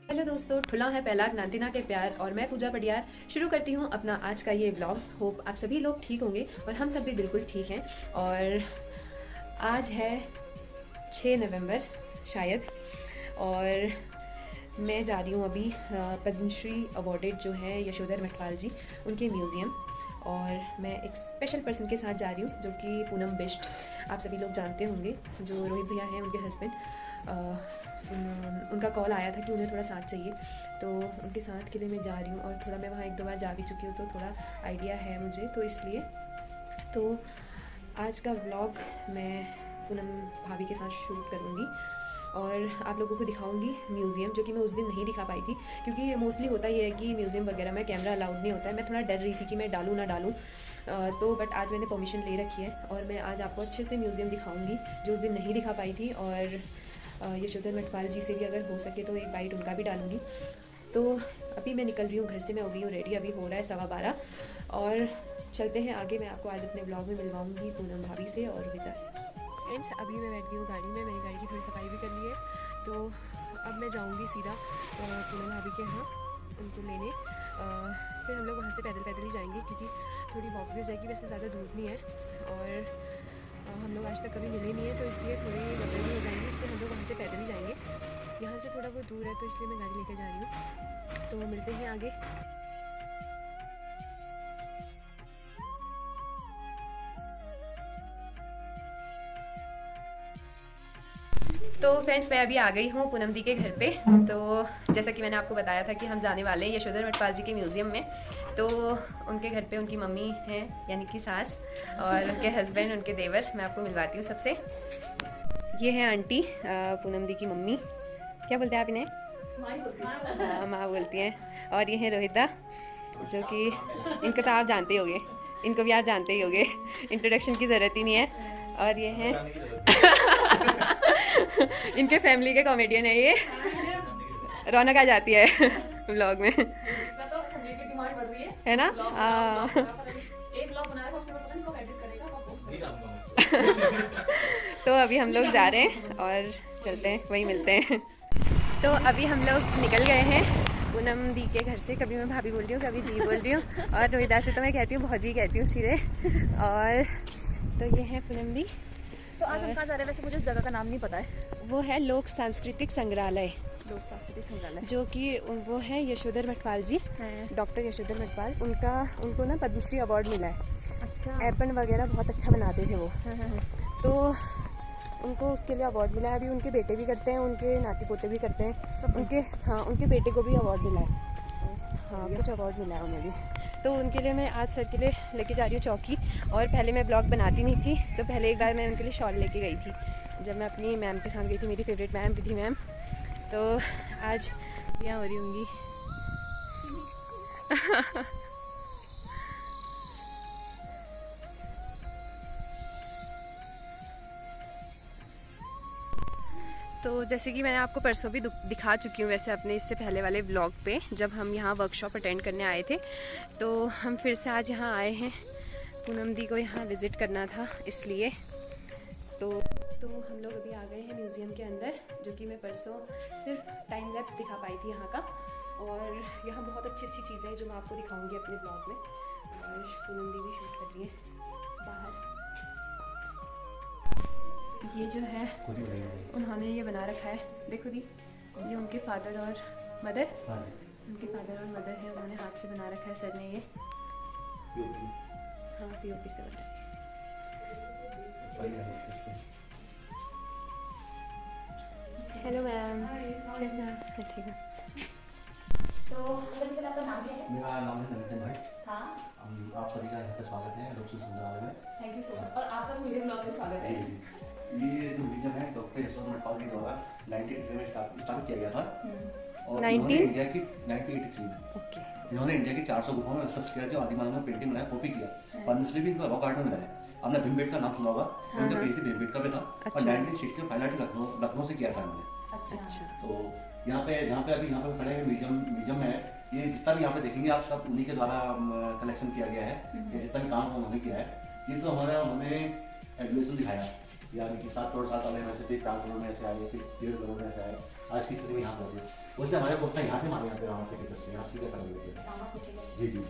Hello दोस्तों, ठुला है पहला नातिना के प्यार और मैं पूजा पडियार शुरू करती हूँ अपना आज का ये व्लॉग। होप आप सभी लोग ठीक होंगे और हम सब भी बिल्कुल ठीक हैं। और आज है 6 नवंबर शायद, और मैं जा रही हूँ अभी पद्मश्री अवॉर्डेड जो है यशोधर मटवाल जी, उनके म्यूज़ियम। और मैं एक स्पेशल पर्सन के साथ जा रही हूँ जो कि पूनम बिष्ट, आप सभी लोग जानते होंगे, जो रोहित भैया हैं उनके हस्बैंड। उनका कॉल आया था कि उन्हें थोड़ा साथ चाहिए, तो उनके साथ के लिए मैं जा रही हूँ। और थोड़ा मैं वहाँ एक दो बार जा भी चुकी हूँ तो थोड़ा आइडिया है मुझे, तो इसलिए तो आज का व्लॉग मैं पूनम भाभी के साथ शूट करूँगी और आप लोगों को दिखाऊंगी म्यूज़ियम, जो कि मैं उस दिन नहीं दिखा पाई थी क्योंकि मोस्टली होता ये है कि म्यूज़ियम वगैरह में कैमरा अलाउड नहीं होता है। मैं थोड़ा डर रही थी कि मैं डालूँ ना डालूँ, तो बट आज मैंने परमिशन ले रखी है और मैं आज आपको अच्छे से म्यूज़ियम दिखाऊंगी जो उस दिन नहीं दिखा पाई थी। और यशोधर मटवाल जी से भी अगर हो सके तो एक बाइट उनका भी डालूंगी। तो अभी मैं निकल रही हूँ घर से, मैं हो गई हूँ रेडी, अभी हो रहा है 12:15 और चलते हैं आगे। मैं आपको आज अपने ब्लॉग में मिलवाऊंगी पूनम भाभी से और विदा से। फ्रेंड्स, अभी मैं बैठ गई हूँ गाड़ी में, मैंने गाड़ी की थोड़ी सफाई भी कर ली है, तो अब मैं जाऊँगी सीधा पूनम भाभी के यहाँ उनको लेने। फिर हम लोग वहाँ से पैदल पैदल ही जाएंगे क्योंकि थोड़ी वॉक भी हो जाएगी, वैसे ज़्यादा दूर नहीं है और हम लोग आज तक कभी मिले नहीं है, तो इसलिए थोड़ी गड़बड़ भी हो जाएंगी, इसलिए हम लोग वहाँ से पैदल ही जाएंगे। यहाँ से थोड़ा बहुत दूर है तो इसलिए मैं गाड़ी लेकर जा रही हूँ, तो मिलते हैं आगे। तो फ्रेंड्स, मैं अभी आ गई हूँ पूनम दी के घर पे। तो जैसा कि मैंने आपको बताया था कि हम जाने वाले हैं यशोधर मटवाल जी के म्यूज़ियम में, तो उनके घर पे उनकी मम्मी हैं यानी कि सास और उनके हस्बैंड, उनके देवर। मैं आपको मिलवाती हूँ सबसे। ये है आंटी, पूनम दी की मम्मी। क्या बोलते हैं आप इन्हें? हाँ, माँ बोलती हैं। और ये है रोहिता, जो कि इनको तो आप जानते ही होंगे, इनको भी आप जानते ही होंगे, इंट्रोडक्शन की ज़रूरत ही नहीं है। और ये हैं इनके फैमिली के कॉमेडियन है ये। रौनक आ जाती है व्लॉग में, है ना? तो अभी हम लोग जा रहे हैं और चलते हैं, वहीं मिलते हैं। तो अभी हम लोग निकल गए हैं पूनम दी के घर से। कभी मैं भाभी बोल रही हूँ, कभी दी बोल रही हूँ, और रोहिता से तो मैं कहती हूँ भौजी कहती हूँ सीधे। और तो ये है पूनम दी। तो आज हम कहाँ जा रहे हैं? वैसे मुझे उस जगह का नाम नहीं पता है। वो है लोक सांस्कृतिक संग्रहालय, लोक सांस्कृतिक संग्रहालय, जो कि वो है यशोधर मटवाल जी, डॉक्टर यशोधर मटवाल। उनको ना पद्मश्री अवार्ड मिला है। अच्छा। एपन वगैरह बहुत अच्छा बनाते थे वो, तो उनको उसके लिए अवार्ड मिला है। अभी उनके बेटे भी करते हैं, उनके नाती पोते भी करते हैं सब उनके। हाँ, उनके बेटे को भी अवार्ड मिला है। हाँ, कुछ अवार्ड मिला है उन्हें भी। तो उनके लिए मैं आज सर के लिए लेके जा रही हूँ चौकी। और पहले मैं ब्लॉग बनाती नहीं थी, तो पहले एक बार मैं उनके लिए शॉल लेके गई थी जब मैं अपनी मैम के साथ गई थी, मेरी फेवरेट मैम विधि मैम। तो आज यहाँ हो रही होंगी। तो जैसे कि मैंने आपको परसों भी दिखा चुकी हूँ वैसे अपने इससे पहले वाले ब्लॉग पे, जब हम यहाँ वर्कशॉप अटेंड करने आए थे, तो हम फिर से आज यहाँ आए हैं। पूनम दी को यहाँ विज़िट करना था इसलिए। तो हम लोग अभी आ गए हैं म्यूज़ियम के अंदर, जो कि मैं परसों सिर्फ टाइम लैप्स दिखा पाई थी यहाँ का। और यहाँ बहुत अच्छी अच्छी चीज़ें हैं जो मैं आपको दिखाऊँगी अपने ब्लॉग में। और पूनम दी भी शूट कर रही है बाहर। ये जो है उन्होंने ये बना रखा है, देखो दी, ये उनके फादर और मदर, उनके फादर और मदर है, उन्होंने हाथ से बना रखा है सर ने ये। हाँ, पीओपी से बना। हेलो मैम, कैसा? ठीक है। तो आपका नाम क्या है? मेरा नाम है नमितन भाई। हाँ, आप सभी का यहाँ पे स्वागत है लोक संग्रहालय में। Thank you so much. और आपका मेरे ब्लॉग में स्वागत है। ये जो म्यूजियम है डॉक्टर यशोधर मटवाल के द्वारा 1983 में स्थापित किया गया था और 19? इन्होंने इंडिया की 1983 में ओके। इन्होंने इंडिया की 400 गुफाओं में रिसर्च किया था, आदिमानव में पेंटिंग बनाया, कॉपी किया। पद्मश्री भी इनको रॉक आर्ट में मिला है। आपने भीमबेटका नाम सुना होगा, उनका पीएचडी भीमबेटका में था और 1960 में फाइन आर्ट लखनऊ से किया था उन्होंने। अच्छा। तो यहाँ पे अभी यहाँ पे खड़े हैं म्यूजियम है। ये जितना भी यहाँ पे देखेंगे आप सब उन्हीं के द्वारा कलेक्शन किया गया है। ये जितना भी काम उन्होंने किया है, ये तो उन्होंने एग्जीबिशन दिखाया, यानी कि 7 करोड़ 7 वाले में से 4 करोड़ में से आए, फिर 1.5 करोड़ में से आए। आज की स्थिति में यहाँ पहुँचे। वैसे हमारे कोटा यहाँ से मारे जाते रामा के टिकट से, यहाँ सीधे कर देते हैं। रामा के टिकट से। जी जी जी।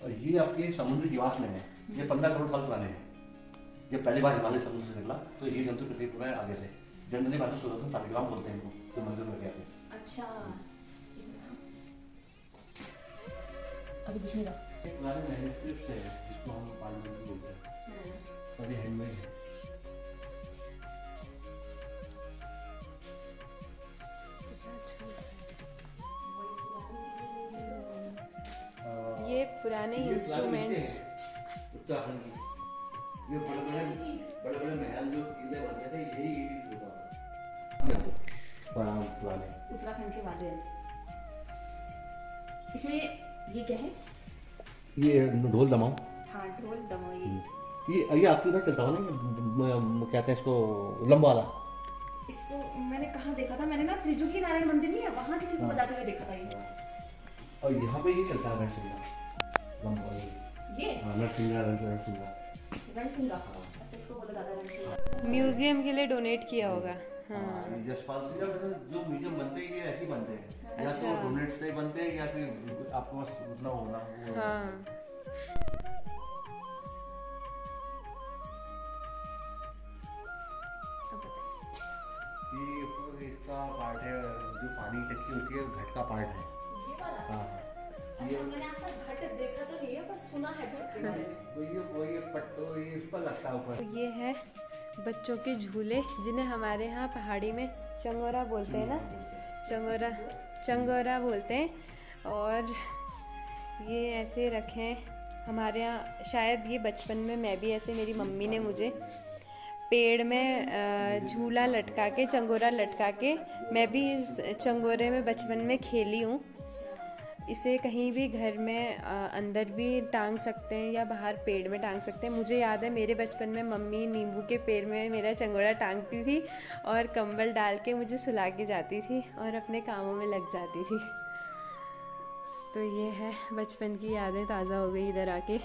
और ये आपके समुद्री जीवाश्म में है, ये 15 करोड़ साल पुराने हैं। ये पहली बार हिमालय समुद्र से निकला, तो ये जंतु पृथ्वी पर आगे से जनरली भाषा 1600 सालिग्राम बोलते हैं इनको, जो मंदिर में गए थे। अच्छा, अभी दिखेगा। एक पुराने मैन्युस्क्रिप्ट है जिसको हम पार्लियामेंट बोलते हैं, सभी हैंडमेड है। ये पुराने इंस्ट्रूमेंट्स, उत्तराखंड की ये बड़े बड़े महल जो किले बनते थे, यही ईट होता था बड़ा पुराने। उत्तराखंड के वाले हैं। इसमें ये क्या है? ये ढोल दमाओ, हाँ, ढोल दमोई। ये आपके उधर चलता हुआ ना, कहते हैं इसको लंबा वाला। इसको मैंने कहाँ देखा था, मैंने ना त्रिजुकी नारायण मंदिर नहीं है वहाँ किसी को बजाते हुए देखा था ये। और यहाँ पे ये चलता है रणसिंगा, लंबा ये रणसिंगा रणसिंगा। रणसिंगा, अच्छा इसको बोला जाता है रणसिंगा। म्यूजियम के लिए डोनेट किया होगा। हाँ, जसपाल सिंह जो म्यूजियम बनते हैं ये ऐसे ही बनते हैं, या तो अच्छा। डोनेट से बनते हैं या फिर आपको बस उतना होना वो। हाँ, ये इसका पार्ट है, जो पानी चक्की होती है घट का पार्ट है। ये वाला? हाँ अच्छा, मैंने आज तक घट देखा तो नहीं है, पर सुना है घट के बारे में। वही पट्टो ये उस पर लगता है ऊपर। तो ये है बच्चों के झूले, जिन्हें हमारे यहाँ पहाड़ी में चंगोरा बोलते हैं ना, चंगोरा बोलते हैं। और ये ऐसे रखे हमारे यहाँ, शायद ये बचपन में मैं भी ऐसे, मेरी मम्मी ने मुझे पेड़ में झूला लटका के, चंगोरा लटका के, मैं भी इस चंगोरे में बचपन में खेली हूँ। इसे कहीं भी घर में अंदर भी टांग सकते हैं या बाहर पेड़ में टांग सकते हैं। मुझे याद है मेरे बचपन में मम्मी नींबू के पेड़ में मेरा चंगोरा टांगती थी और कंबल डाल के मुझे सुला के जाती थी और अपने कामों में लग जाती थी। तो ये है बचपन की यादें ताज़ा हो गई इधर आके।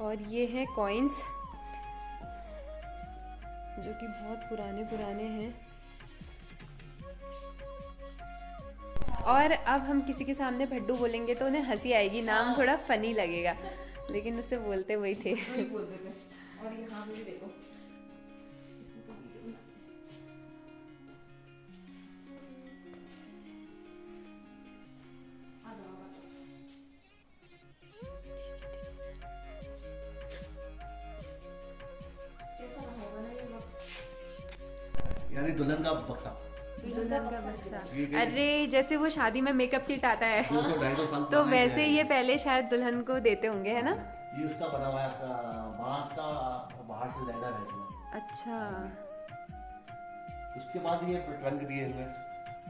और ये हैं कॉइन्स, जो कि बहुत पुराने पुराने हैं। और अब हम किसी के सामने भड्डू बोलेंगे तो उन्हें हंसी आएगी, नाम थोड़ा फनी लगेगा, लेकिन उसे बोलते वही थे। वही बोलते थे। और यहाँ पे भी देखो, इसमें तो वीडियो आ जाओ। कैसा रहा होगा ना ये वक्त? यानी दुल्हन का बक्सा, दुल्हन का बक्सा। ये क्या है? अरे जैसे वो शादी में मेकअप किट आता है, 200-250 साल तो पुराना वैसे है। ये पहले शायद दुल्हन को देते होंगे, है ना? ये उसका बना हुआ है आपका बांस का, बाहर से लैडर है इसमें। अच्छा, उसके बाद ये ट्रंक दिए हुए,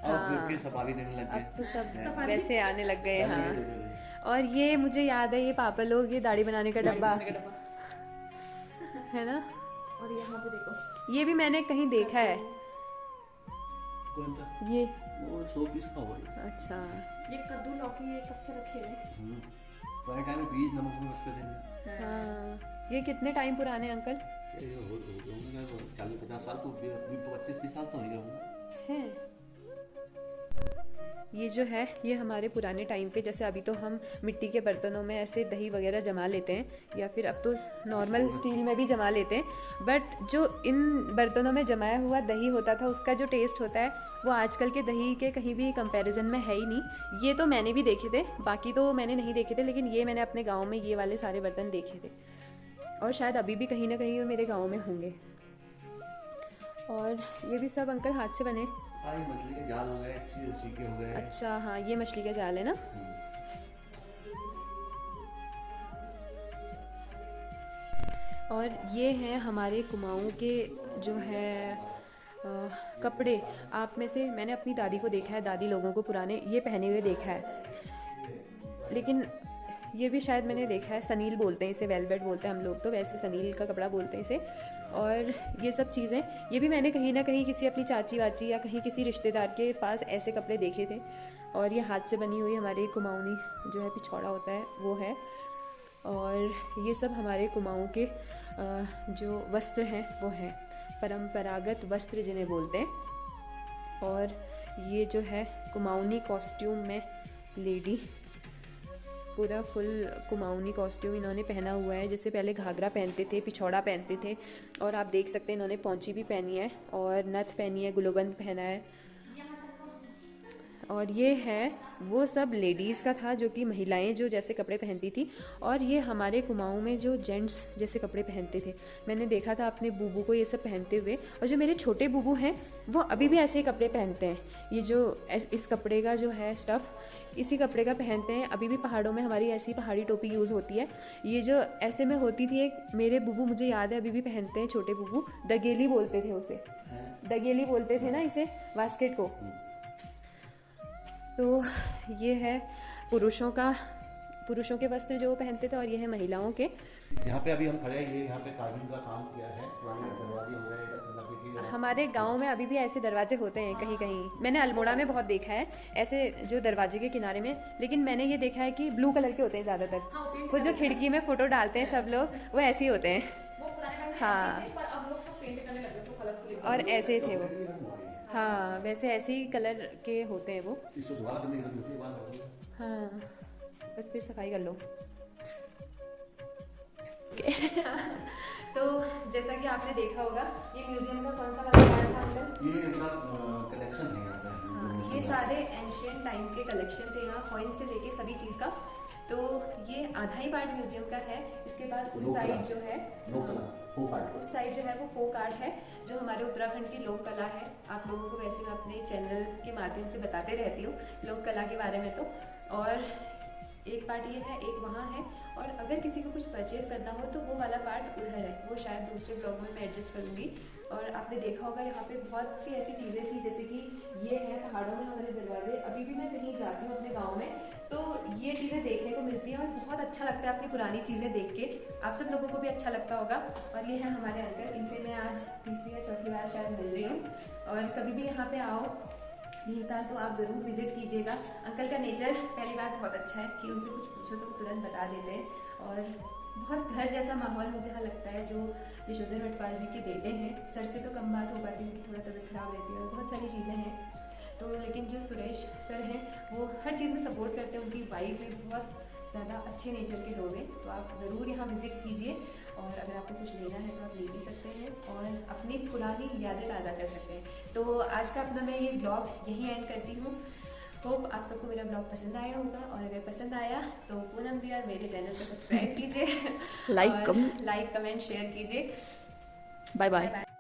हाँ। अब फिर सफारी देने लग अब गए। तो सब सफारी? वैसे आने लग गए। पहले ये हाँ, देते थे। और ये मुझे याद है, ये पापा लोग ये दाढ़ी बनाने का डब्बा, का डब्बा। है ना? और यहाँ पे देखो, ये भी मैंने कहीं देखा है। कौन सा? ये वो 100 पीस का होगा। अच्छा, ये कद्दू लौकी ये कब से रखे हुए? पुराने टाइम में बीज नमक में रखते थे। हाँ। ये कितने टाइम पुराने अंकल ये हो होंगे 40-50 साल, तो 25-30 साल तो हो गए होंगे। हैं? ये जो है, ये हमारे पुराने टाइम पे, जैसे अभी तो हम मिट्टी के बर्तनों में ऐसे दही वगैरह जमा लेते हैं, या फिर अब तो नॉर्मल स्टील में भी जमा लेते हैं, बट जो इन बर्तनों में जमाया हुआ दही होता था, उसका जो टेस्ट होता है वो आजकल के दही के कहीं भी कंपैरिजन में है ही नहीं। ये तो मैंने भी देखे थे, बाकी तो मैंने नहीं देखे थे, लेकिन ये मैंने अपने गाँव में ये वाले सारे बर्तन देखे थे, और शायद अभी भी कहीं ना कहीं वो मेरे गाँव में होंगे। और ये भी सब अंकल हाथ से बने। हाँ, ये मछली के जाल हो गए, सीके हो गए। अच्छा, हाँ, ये मछली का जाल है ना। और ये हैं हमारे कुमाऊँ के जो है कपड़े। आप में से मैंने अपनी दादी को देखा है, दादी लोगों को पुराने ये पहने हुए देखा है, लेकिन ये भी शायद मैंने देखा है, सनील बोलते हैं इसे, वेलवेट बोलते हैं हम लोग तो, वैसे सनील का कपड़ा बोलते हैं इसे। और ये सब चीज़ें, ये भी मैंने कहीं ना कहीं किसी अपनी चाची वाची या कहीं किसी रिश्तेदार के पास ऐसे कपड़े देखे थे। और ये हाथ से बनी हुई हमारी कुमाऊनी जो है पिछौड़ा होता है वो है। और ये सब हमारे कुमाऊँ के जो वस्त्र हैं वो हैं परंपरागत वस्त्र जिन्हें बोलते हैं। और ये जो है कुमाऊनी कॉस्ट्यूम में लेडी, पूरा फुल कुमाऊनी कॉस्ट्यूम इन्होंने पहना हुआ है। जैसे पहले घाघरा पहनते थे, पिछौड़ा पहनते थे, और आप देख सकते हैं इन्होंने पौंची भी पहनी है और नथ पहनी है, गुलोबंद पहना है। और ये है वो सब लेडीज़ का था, जो कि महिलाएं जो जैसे कपड़े पहनती थी। और ये हमारे कुमाऊं में जो जेंट्स जैसे कपड़े पहनते थे, मैंने देखा था अपने बूबू को ये सब पहनते हुए। और जो मेरे छोटे बूबू हैं वो अभी भी ऐसे ही कपड़े पहनते हैं। ये जो इस कपड़े का जो है स्टफ़, इसी कपड़े का पहनते हैं। अभी भी पहाड़ों में हमारी ऐसी पहाड़ी टोपी यूज़ होती है। ये जो ऐसे में होती थी, एक मेरे बूबू मुझे याद है अभी भी पहनते हैं, छोटे बूबू, दगेली बोलते थे उसे, दगेली बोलते थे ना इसे, बास्केट को। तो ये है पुरुषों के वस्त्र जो वो पहनते थे, और ये है महिलाओं के। यहाँ पे अभी हम खड़े हैं, ये यहाँ पे कार्विंग का काम किया है, पुराने दरवाजे हो गए, हमारे गांव में अभी भी ऐसे दरवाजे होते हैं कहीं कहीं। मैंने अल्मोड़ा में बहुत देखा है ऐसे जो दरवाजे के किनारे में, लेकिन मैंने ये देखा है कि ब्लू कलर के होते हैं ज़्यादातर। वो जो खिड़की में फ़ोटो डालते हैं सब लोग, वो ऐसे ही होते हैं। हाँ, पर अब लोग सब पेंट करने लगे तो कलरफुल। और ऐसे थे वो। हाँ, वैसे ऐसे ही कलर के होते हैं वो। हाँ, बस फिर सफाई कर लो। तो जैसा कि आपने देखा होगा, ये म्यूजियम का कौन सा वाला पार्ट था अंकल? ये सब कलेक्शन है यहाँ पे। हाँ, ये सारे एंशिएंट टाइम के कलेक्शन थे यहाँ, कॉइन से लेके सभी चीज़ का। तो ये आधा ही पार्ट म्यूजियम का है। इसके बाद उस साइड जो है, उस साइड जो है वो फोक आर्ट है, जो हमारे उत्तराखंड की लोक कला है। आप लोगों को वैसे मैं अपने चैनल के माध्यम से बताते रहती हूँ लोक कला के बारे में। तो और एक पार्ट ये है, एक वहाँ है। और अगर किसी को कुछ परचेज करना हो तो वो वाला पार्ट उधर है, वो शायद दूसरे ब्लॉग में मैं एडजस्ट करूँगी। और आपने देखा होगा यहाँ पे बहुत सी ऐसी चीज़ें थी, जैसे कि ये है पहाड़ों में हमारे दरवाजे। अभी भी मैं कहीं जाती हूँ अपने गाँव में तो ये चीज़ें देखने को मिलती हैं, और बहुत अच्छा लगता है अपनी पुरानी चीज़ें देख के। आप सब लोगों को भी अच्छा लगता होगा। और ये है हमारे अंकल, इनसे मैं आज तीसरी या चौथी बार शायद मिल रही हूँ। और कभी भी यहाँ पे आओ भीमताल तो आप ज़रूर विज़िट कीजिएगा। अंकल का नेचर पहली बात बहुत अच्छा है कि उनसे कुछ पूछो तो तुरंत बता देते हैं, और बहुत घर जैसा माहौल मुझे यहाँ लगता है। जो यशोधर भटपाल जी के बेटे हैं, सर से तो कम बात हो पाती है, उनकी थोड़ा तबीयत खराब रहती है और बहुत सारी चीज़ें हैं। तो लेकिन जो सुरेश सर हैं वो हर चीज़ में सपोर्ट करते हैं। उनकी वाइफ भी बहुत ज़्यादा अच्छे नेचर के लोग हैं। तो आप ज़रूर यहाँ विज़िट कीजिए, और अगर आपको कुछ लेना है तो आप ले भी सकते हैं और अपनी पुरानी यादें ताज़ा कर सकते हैं। तो आज का अपना मैं ये ब्लॉग यहीं एंड करती हूँ। होप आप सबको मेरा ब्लॉग पसंद आया होगा, और अगर पसंद आया तो पूनम दियार मेरे चैनल को सब्सक्राइब कीजिए, लाइक कमेंट शेयर कीजिए। Bye bye.